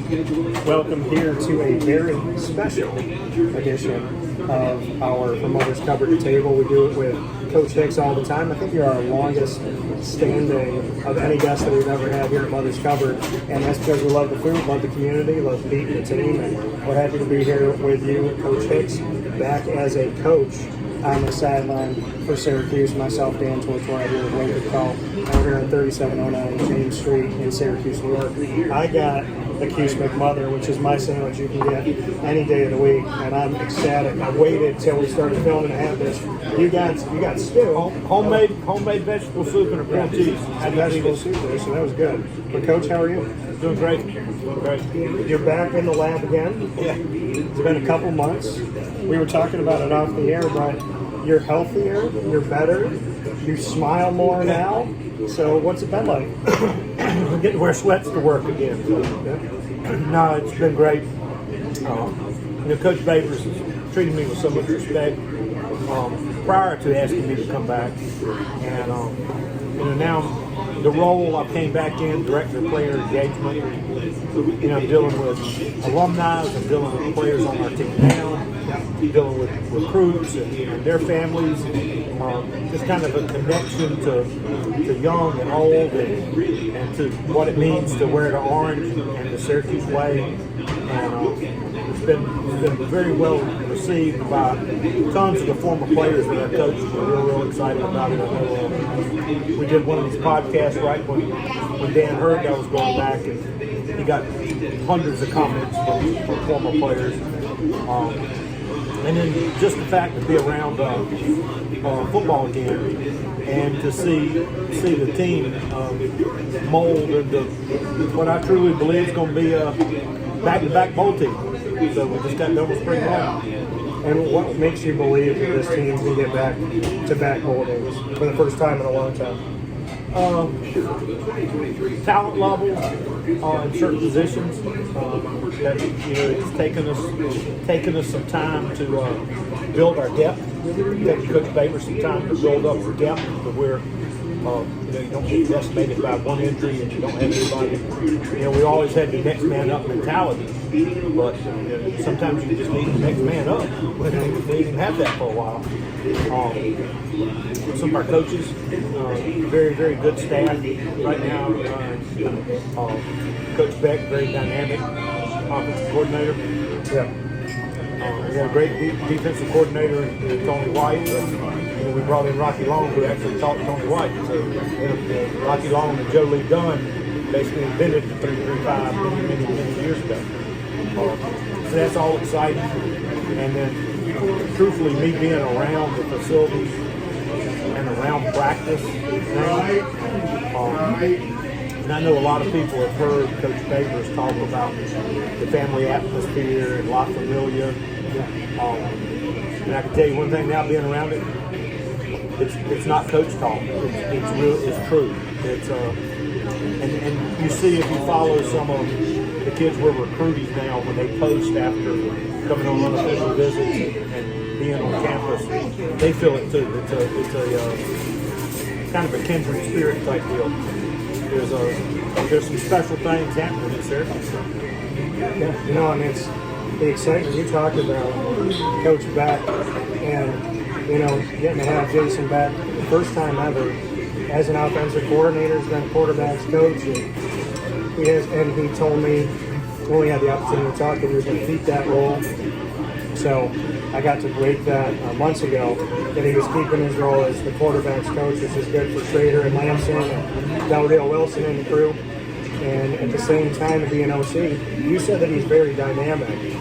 Welcome here to a very special edition of our From Mother's Cupboard to Table. We do it with Coach Hicks all the time. I think you're our longest standing of any guest that we've ever had here at Mother's Cupboard. And that's because we love the food, love the community, love beating the team. And we're happy to be here with you, Coach Hicks, back as a coach on the sideline for Syracuse. Myself, Dan Tortora, here with WakeUpCall out here on 3709 James Street in Syracuse, New York. I got the Cuse McMother, which is my sandwich you can get any day of the week, and I'm ecstatic. I waited till we started filming to have this. You got stew, homemade vegetable soup and a grilled cheese. Vegetable soup there, so that was good. But Coach, how are you? Doing great. Doing great. You're back in the lab again. Yeah. It's been a couple months. We were talking about it off the air, but you're healthier, you're better, you smile more now. So what's it been like? I'm getting to wear sweats to work again. So, no, it's been great. Coach Babers has treated me with so much respect prior to asking me to come back. And now the role I came back in, Director of Player Engagement, I'm dealing with alumni, I'm dealing with players on our team now, dealing with recruits and their families, just kind of a connection to young and old and to what it means to wear the orange and the Syracuse way. And it's been very well received by tons of the former players that I coached. We're real excited about it. I know we did one of these podcasts right when Dan heard I was going back, and he got hundreds of comments from former players. And then just the fact to be around football again and to see the team mold into what I truly believe is going to be a back-to-back bowl team. So we just got done with spring ball. And what makes you believe that this team can get back to back bowl games for the first time in a long time? Talent level in certain positions. That, it's taken us some time to build our depth. Taking Coach Babers some time to build up our depth, to where you don't get decimated by one injury and you don't have anybody. We always had the next man up mentality, but sometimes you just need the next man up. We didn't have that for a while. Some of our coaches, very, very good staff right now. Coach Beck, very dynamic offensive coordinator. Yeah. We had a great defensive coordinator in Tony White. We brought in Rocky Long, who actually taught Tony White. So Rocky Long and Joe Lee Dunn basically invented the 3-3-5 many years ago. So that's all exciting. And then, truthfully, me being around the facilities and around practice now, and I know a lot of people have heard Coach Babers talk about the family atmosphere and La Familia. And I can tell you one thing now, being around it, it's not coach talk. It's true. It's and you see, if you follow some of the kids we're recruiting now, when they post after coming on unofficial visits and being on campus, they feel it too. It's a kind of a kindred spirit type deal. There's some special things happening in Syracuse. Yeah, and it's the excitement you talked about, Coach Beck, and getting to have Jason Beck the first time ever as an offensive coordinator. He's been quarterbacks coach, and he told me when we had the opportunity to talk that he was going to keep that role. So I got to break that months ago, that he was keeping his role as the quarterbacks coach, which is good for Schrader and Lamson and Del Rio Wilson and the crew. And at the same time, to be an OC, you said that he's very dynamic.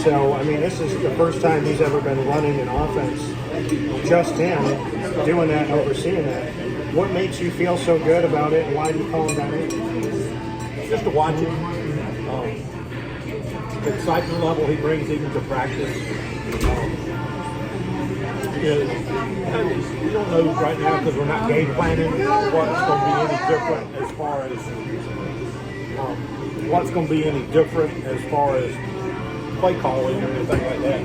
So, this is the first time he's ever been running an offense, just him, doing that and overseeing that. What makes you feel so good about it, and why do you call him dynamic? Just to watch him. The excitement level he brings even to practice. We don't know right now, because we're not game planning, what's going to be any different as far as play calling and everything like that.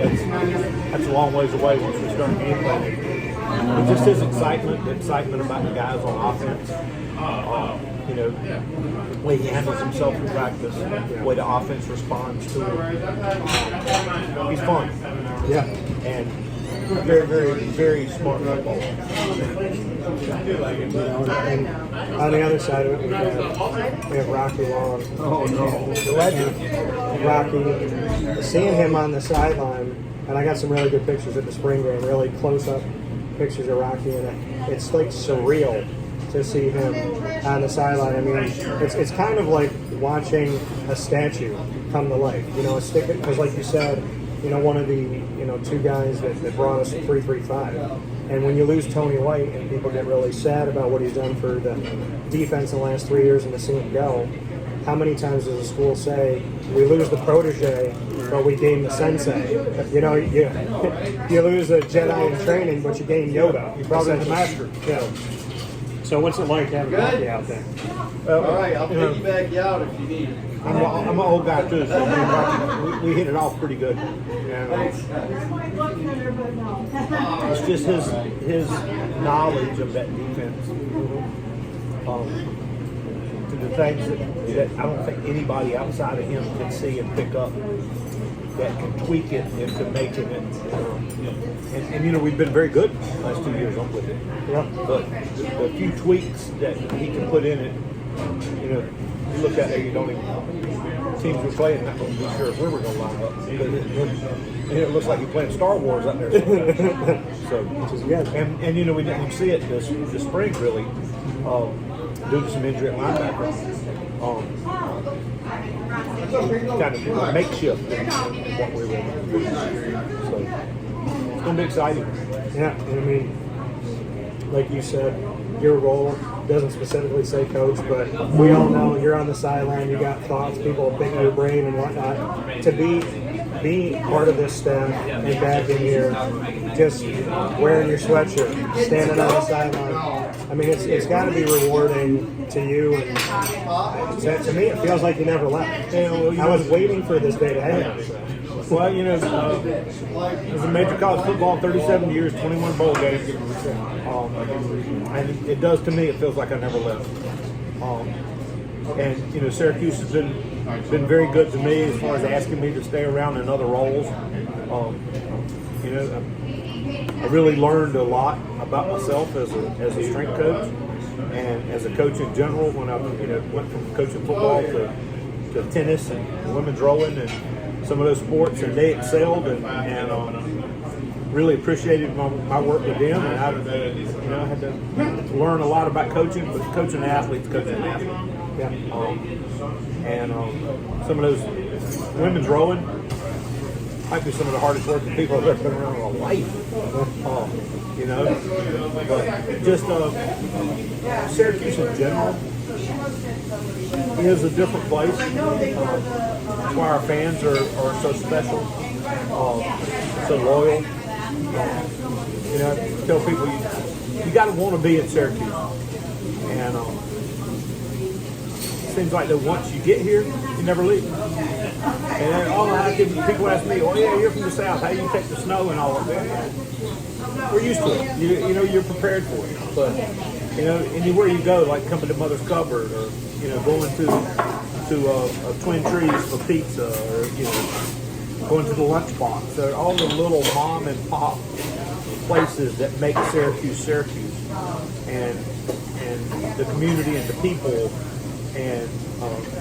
That's a long ways away once we start game planning. But just his excitement about the guys on offense. you know, the way he handles himself in practice, the way the offense responds to him. He's fun. Yeah. And very, very, very smart football. And on the other side of it, we have Rocky Long. Oh, no. The legend. Rocky, seeing him on the sideline, and I got some really good pictures at the spring game, really close-up pictures of Rocky, and it's like surreal to see him on the sideline. I mean, it's kind of like watching a statue come to life. You know, because like you said, you know, one of the, you know, two guys that brought us 3-3-5. And when you lose Tony White and people get really sad about what he's done for the defense in the last 3 years and to see him go, how many times does the school say, we lose the protege, but we gain the sensei? You know, you lose a Jedi in training, but you gain Yoda. You brought in the master. Yeah. So what's it like having Rocky out there? All right, I'll piggyback you out if you need it. I'm an old guy too, so we hit it off pretty good. And, it's just his knowledge of that defense. To the things that I don't think anybody outside of him can see and pick up that can tweak it into making it. And you know, we've been very good the last 2 years on with it. Yeah. But the few tweaks that he can put in it, you know, you look at it, you don't even, teams we're playing, not going to be sure if we were going to line up. And it looks like you're playing Star Wars out there. So, Which is good. And you know, we didn't see it this spring really, due to some injury at linebacker. Kind of makeshift in what we were able to do. So it's going to be exciting. Yeah, and I mean, like you said, your role doesn't specifically say coach, but we all know you're on the sideline, you got thoughts, people pick your brain and whatnot. To be part of this staff and back in here, just wearing your sweatshirt, standing on the sideline. I mean, it's got to be rewarding to you, and to me, it feels like you never left. I was waiting for this day to happen. Well, you know, as a major college football, 37 years, 21 bowl games, and it does to me. It feels like I never left. And you know, Syracuse has been very good to me as far as asking me to stay around in other roles. You know, I really learned a lot about myself as a strength coach and as a coach in general. When I went from coaching football to tennis and women's rowing and some of those sports, and they excelled, and really appreciated my work with them. And I had to learn a lot about coaching, but coaching athletes, coaching athletes. Yeah. And some of those women's rowing might be some of the hardest working people I've ever been around in my life. You know, but just Syracuse in general is a different place. That's why our fans are so special, so loyal. You know, I tell people you got to want to be in Syracuse, and it seems like that once you get here, you never leave. And then, people ask me, "Oh yeah, you're from the South. How do you take the snow and all of that?" We're used to it. You know, you're prepared for it. But you know, anywhere you go, like coming to Mother's Cupboard, or you know, going to Twin Trees for pizza, or you know, going to the Lunchbox, or all the little mom and pop places that make Syracuse, and the community and the people, and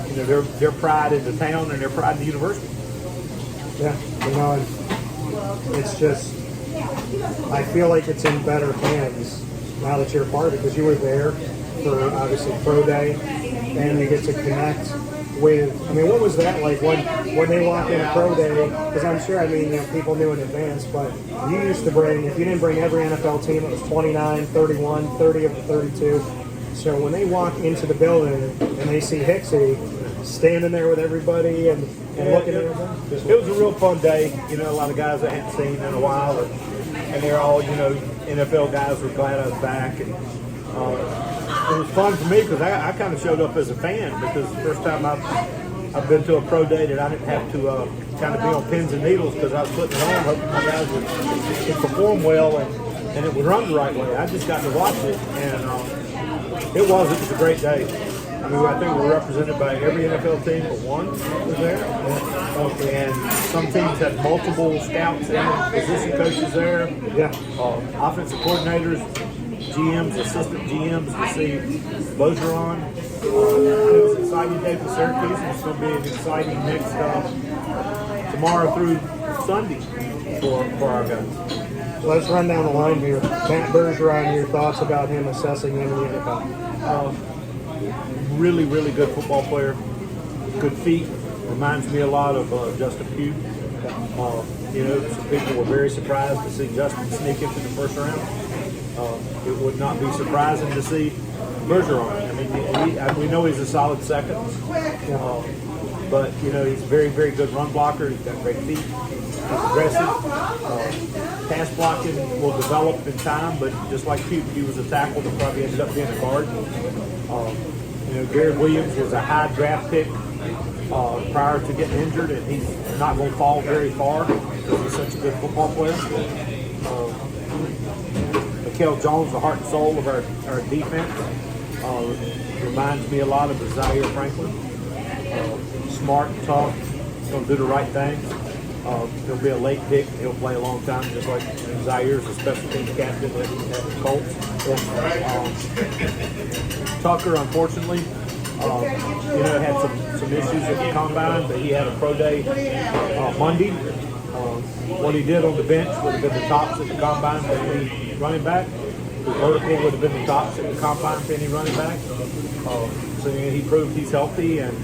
you know, their pride in the town and their pride in the university. Yeah, you know, and it's just, I feel like it's in better hands now that you're a part of it, because you were there for obviously Pro Day, and you get to connect with, I mean, what was that like when they walked in Pro Day? Because I'm sure, I mean, you know, people knew in advance, but you used to bring, if you didn't bring every NFL team, it was 29, 31, 30 of the 32. So when they walk into the building and they see Hicksy standing there with everybody and looking at them, it was a real fun day. You know, a lot of guys I hadn't seen in a while, and they're all, you know, NFL guys were glad I was back. And it was fun for me because I kind of showed up as a fan, because the first time I've been to a pro day that I didn't have to kind of be on pins and needles, because I was putting it on, hoping my guys would perform well and it would run the right way. I just got to watch it, and it was a great day. I mean, I think we're represented by every NFL team but one was there. And some teams had multiple scouts and position coaches there. Yeah. Offensive coordinators, GMs, assistant GMs to see Bergeron. It was an exciting day for Syracuse, and it's going to be an exciting next tomorrow through Sunday for our guys. Let's run down the line here. Matt Bergeron, your thoughts about him, assessing him in the NFL? Really, really good football player. Good feet. Reminds me a lot of Justin Pugh. Some people were very surprised to see Justin sneak into the first round. It would not be surprising to see Bergeron. I mean, we know he's a solid second. But, he's a very, very good run blocker. He's got great feet. He's aggressive. Pass blocking will develop in time, but just like Pugh, he was a tackle that probably ended up being a guard. Garrett Williams was a high draft pick prior to getting injured, and he's not going to fall very far because he's such a good football player. Mikael Jones, the heart and soul of our defense, reminds me a lot of Zaire Franklin. Smart, tough, going to do the right thing. He'll be a late pick. He'll play a long time, just like Zaire's a special teams captain at the Colts. Tucker, unfortunately, had some issues at the combine, but he had a pro day Monday. What he did on the bench would have been the tops at the combine for any running back. The vertical would have been the tops at the combine for any running back. So he proved he's healthy, and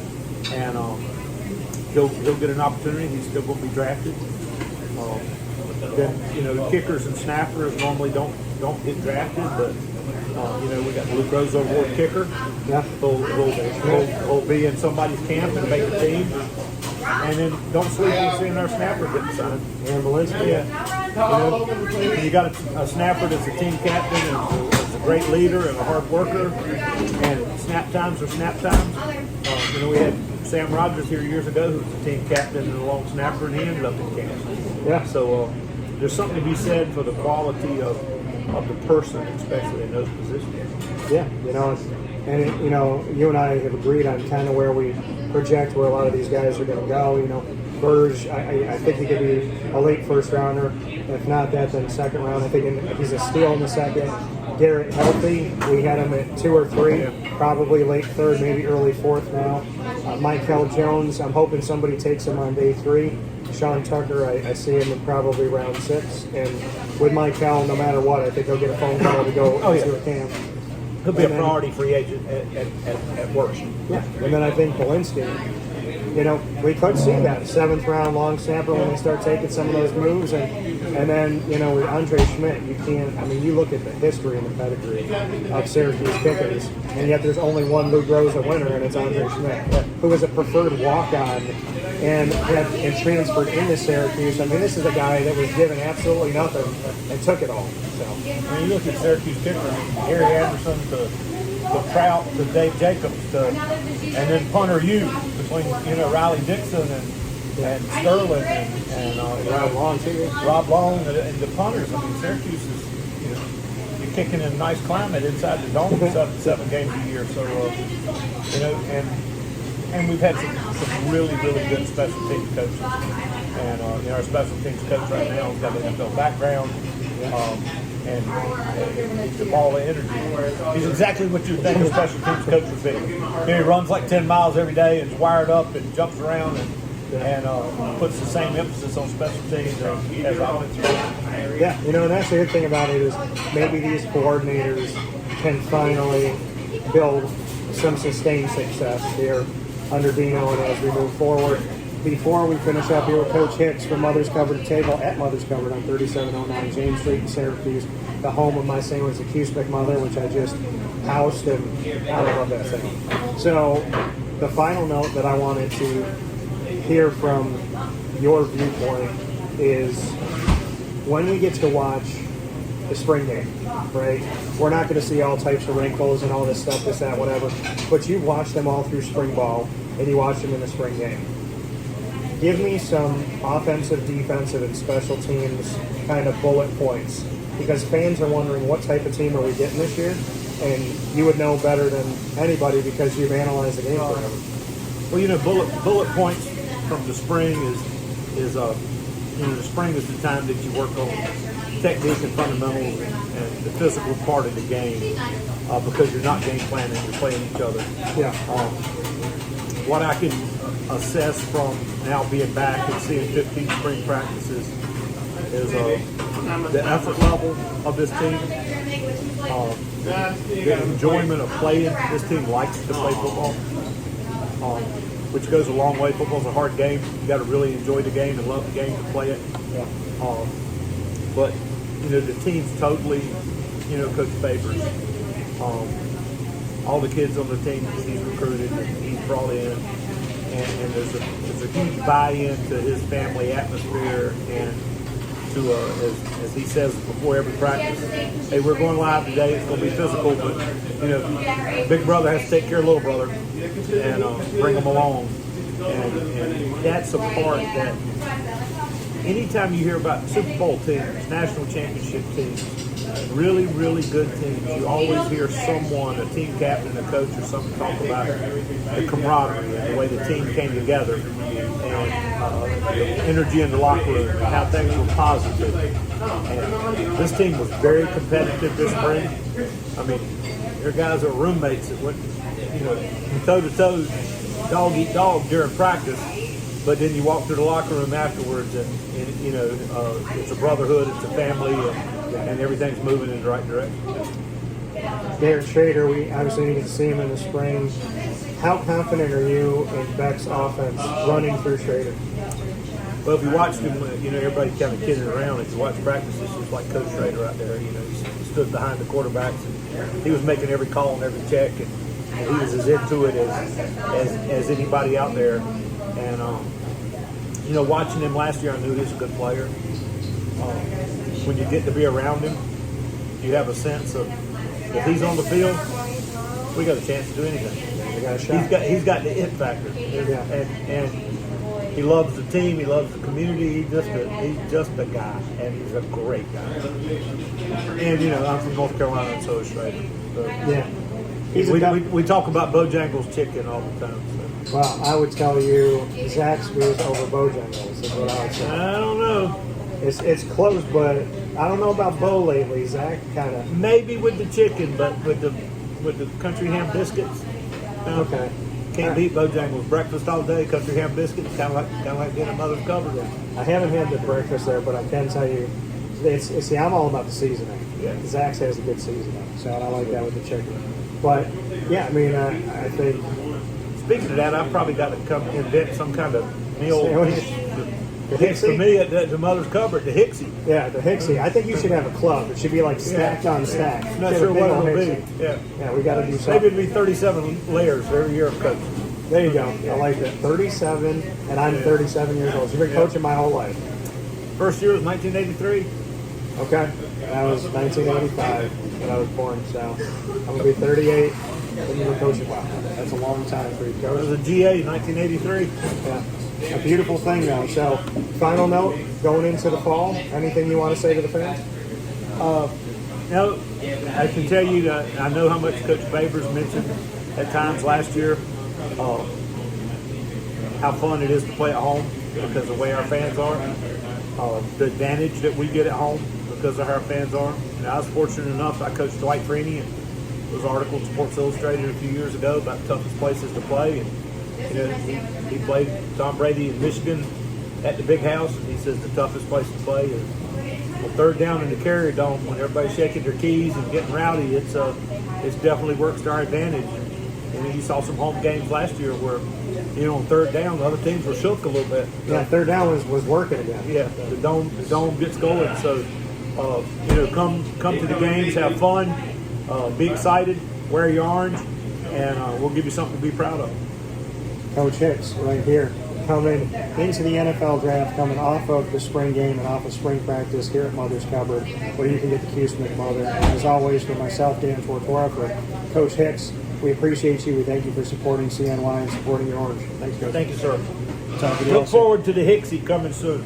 he'll get an opportunity. He's still going to be drafted. Then kickers and snappers normally don't get drafted, but we got the Luke Rose Award kicker. Yeah. Who'll be in somebody's camp and make the team. And then don't sleep on seeing our snapper getting signed. Aaron Valencia. Yeah. You got a snapper that's a team captain and is a great leader and a hard worker. And snap times are snap times. We had Sam Rogers here years ago, who was a team captain and a long snapper, and he ended up in camp. Yeah. So there's something to be said for the quality of the person, especially in those positions. Yeah, and you and I have agreed on kind of where we project where a lot of these guys are going to go. Burge, I think he could be a late first rounder. If not that, then second round. I think he's a steal in the second. Garrett healthy, we had him at 2 or 3, probably late third, maybe early fourth now. Mikael Jones, I'm hoping somebody takes him on day 3. Sean Tucker, I see him in probably round 6. And with Mikael, no matter what, I think he'll get a phone call to go to a camp. He'll be a priority free agent at worst. Yeah, and then I think Valencia, we could see that 7th round long snapper when they start taking some of those moves. And then, with Andre Schmidt, you look at the history and the pedigree of Syracuse kickers, and yet there's only one Lou Groza winner, and it's Andre Schmidt, who was a preferred walk-on and transferred into Syracuse. This is a guy that was given absolutely nothing and took it all. So, you look at Syracuse kickers, Gary Anderson to Trout to Dave Jacobs and then punter you between Riley Dixon and Sterling and Rob Long too. Rob Long and the punters. Syracuse is you're kicking in a nice climate inside the dome 7 games a year. So and we've had some really, really good special teams coaches. And our special teams coach right now has got an NFL background. And the ball of energy. He's exactly what you think a special teams coach would be. He runs like 10 miles every day and is wired up and jumps around and puts the same emphasis on special teams as offensive. Yeah, and that's the good thing about it is maybe these coordinators can finally build some sustained success here under Dino and as we move forward. Before we finish up here with Coach Hicks from Mother's Covered Table at Mother's Covered on 3709 James Street in Syracuse, the home of my St. Louis acoustic mother, which I just housed, and I love that thing. So the final note that I wanted to hear from your viewpoint is when we get to watch the spring game, right? We're not going to see all types of wrinkles and all this stuff, this, that, whatever, but you watched them all through spring ball and you watched them in the spring game. Give me some offensive, defensive, and special teams kind of bullet points, because fans are wondering what type of team are we getting this year, and you would know better than anybody because you've analyzed the game forever. Well, you know, bullet points from the spring is you know, the spring is the time that you work on technique and fundamentals and the physical part of the game because you're not game planning, you're playing each other. Yeah. What I can assess from now being back and seeing 15 spring practices is the effort level of this team, the enjoyment of playing. This team likes to play football, which goes a long way. Football's a hard game. You got to really enjoy the game and love the game to play it. Yeah. But you know, the team's totally, you know, Coach Babers. All the kids on the team he's recruited and he's brought in, and there's a huge buy-in to his family atmosphere and to as he says before every practice, hey, we're going live today. It's going to be physical, but you know, big brother has to take care of little brother and bring them along, and that's a part that anytime you hear about Super Bowl teams, national championship teams, really, really good teams, you always hear someone, a team captain, a coach, or something talk about the camaraderie and the way the team came together and the energy in the locker room and how things were positive. And this team was very competitive this spring. I mean, their guys are roommates that went, you know, toe-to-toe, dog-eat-dog during practice. But then you walk through the locker room afterwards, and you know, it's a brotherhood, it's a family, and everything's moving in the right direction. Garrett Schrader, we obviously didn't get to see him in the spring. How confident are you in Beck's offense running through Schrader? Well, if you watched him, you know, everybody kind of kidding around. If you watch practice, it's just like Coach Schrader out there. You know, he stood behind the quarterbacks, and he was making every call and every check, and he was as into it as anybody out there. And, you know, watching him last year, I knew he was a good player. When you get to be around him, you have a sense of if he's on the field, we got a chance to do anything. We got a shot. He's got the it factor. Yeah. And he loves the team. He loves the community. He's just a guy, and he's a great guy. And, you know, I'm from North Carolina, and so is Schrader. So, yeah. We talk about Bojangles chicken all the time. So. Well, I would tell you Zaxby's over Bojangles is what I would say. I don't know. It's close, but I don't know about Bo lately. Zach kind of maybe with the chicken, but with the country ham biscuits. Okay. Can't beat Bojangles. Breakfast all day, country ham biscuits, kind of like getting a mother's cupboard. I haven't had the breakfast there, but I can tell you, see, I'm all about the seasoning. Yeah. Zach's has a good seasoning, so I like that with the chicken. But yeah, I mean, I think. Speaking of that, I've probably got to come invent some kind of meal. The For me, the mother's cupboard, the Hicksy. Yeah, the Hicksy. I think you should have a club. It should be like stacked on stack. I'm not sure what it'll be. Yeah, we got to do something. Maybe it'd be 37 layers every year of coaching. There you go. I like that. 37, and I'm 37 years old. So you've been coaching my whole life. First year was 1983. Okay. That was 1985 when I was born. So I'm going to be 38 when you were coaching. Wow, that's a long time for you, It coach. was a GA 1983. Yeah. A beautiful thing, though. So, final note, going into the fall, anything you want to say to the fans? No, I can tell you that I know how much Coach Babers mentioned at times last year how fun it is to play at home because of the way our fans are, the advantage that we get at home because of how our fans are. And I was fortunate enough, I coached Dwight Freeney, and there was an article in Sports Illustrated a few years ago about the toughest places to play. And you know, he played Tom Brady in Michigan at the Big House, and he says the toughest place to play is on third down in the Carrier Dome when everybody's shaking their keys and getting rowdy. It's definitely works to our advantage. And you saw some home games last year where, you know, on third down, the other teams were shook a little bit. Yeah, third down was working again. Yeah, the dome gets going. So, you know, come to the games, have fun, be excited, wear your orange, and we'll give you something to be proud of. Coach Hicks, right here, coming into the NFL draft, coming off of the spring game and off of spring practice here at Mother's Cupboard, where you can get the Q Smith Mother. And as always, for myself, Dan Tortora, for Coach Hicks, we appreciate you. We thank you for supporting CNY and supporting your orange. Thanks, Coach. Thank you, sir. Talk to you all Look soon. forward to the Hicksy coming soon.